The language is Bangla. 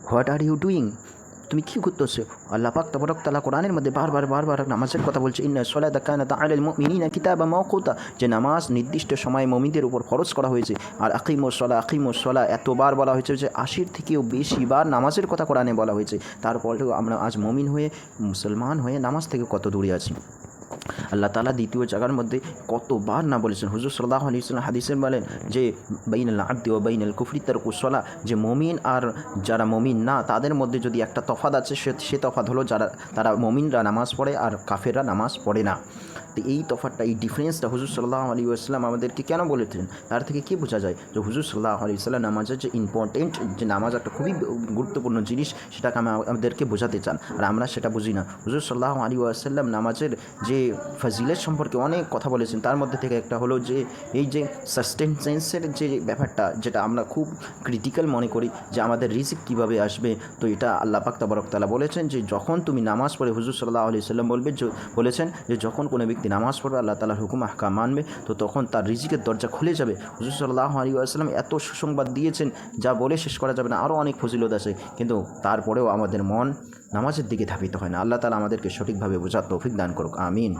হোয়াট আর ইউ ডুইং, তুমি কী করতেছো? আল্লাহ পাক তাবারক তাআলা কোরআনের মধ্যে বারবার নামাজের কথা বলছে, ইন্না সলাতা কানাত আলাল মুমিনিনা কিতাবাম মাওকুতা, যে নামাজ নির্দিষ্ট সময়ে মুমিনদের উপর ফরজ করা হয়েছে। আর আকিমুস সালাহ এতবার বলা হয়েছে যে ৮০ থেকেও বেশি বার নামাজের কথা কোরআনে বলা হয়েছে। তারপরেও আমরা আজ মুমিন হয়ে, মুসলমান হয়ে নামাজ থেকে কত দূরে আছি। আল্লাহ তাআলা দ্বিতীয় জায়গার মধ্যে কতবার না বলেছেন। হুজুর সাল্লাল্লাহু আলাইহি ওয়াসাল্লাম হাদিসে বলেন যে বাইনাল আবদি ওয়া বাইনাল কুফরি তারকুস সালাহ, যে মুমিন আর যারা মুমিন না তাদের মধ্যে যদি একটা তফাৎ আছে, সে তফাৎ হলো তারা মুমিনরা নামাজ পড়ে আর কাফেররা নামাজ পড়ে না। তো এই তফাৎটা, এই ডিফারেন্সটা হুজুর সাল্লাল্লাহু আলাইহি ওয়াসাল্লাম আমাদেরকে কেন বলেছেন? তার থেকে কী বোঝা যায় যে হুজুর সাল্লাল্লাহু আলাইহি ওয়াসাল্লাম নামাজের যে ইম্পর্টেন্ট, যে নামাজ একটা খুবই গুরুত্বপূর্ণ জিনিস, সেটাকে আমাদেরকে বোঝাতে চান, আর আমরা সেটা বুঝি না। হুজুর সাল্লাল্লাহু আলাইহি ওয়াসাল্লাম নামাজের যে ফজিলত সম্পর্কে অনেক কথা বলেছেন। তার মধ্যে থেকে একটা হলো যে এই যে সাস্টেন্সের যে ব্যাপারটা, যেটা আমরা খুব ক্রিটিক্যাল মনে করি, যে আমাদের রিজিক কীভাবে আসবে। তো এটা আল্লাহ পাক তাবারক তাআলা বলেছেন যে যখন তুমি নামাজ পড়ে, হুজুর সাল্লাল্লাহু আলাইহি ওয়াসাল্লাম বলেছেন যে যখন কোনো ব্যক্তি নামাজ পড়বে, আল্লাহ তাআলার হুকুম আহকাম মানবে, তো তখন তার রিজিকের দরজা খুলে যাবে। হুজুর সাল্লাল্লাহু আলাইহি ওয়াসাল্লাম এত সুসংবাদ দিয়েছেন যা বলে শেষ করা যাবে না, আরও অনেক ফজিলত আছে, কিন্তু তারপরেও আমাদের মন নামাজের দিকে ধাবিত হয় না। আল্লাহ তাআলা আমাদেরকে সঠিকভাবে বোঝার তৌফিক দান করুক, আমিন।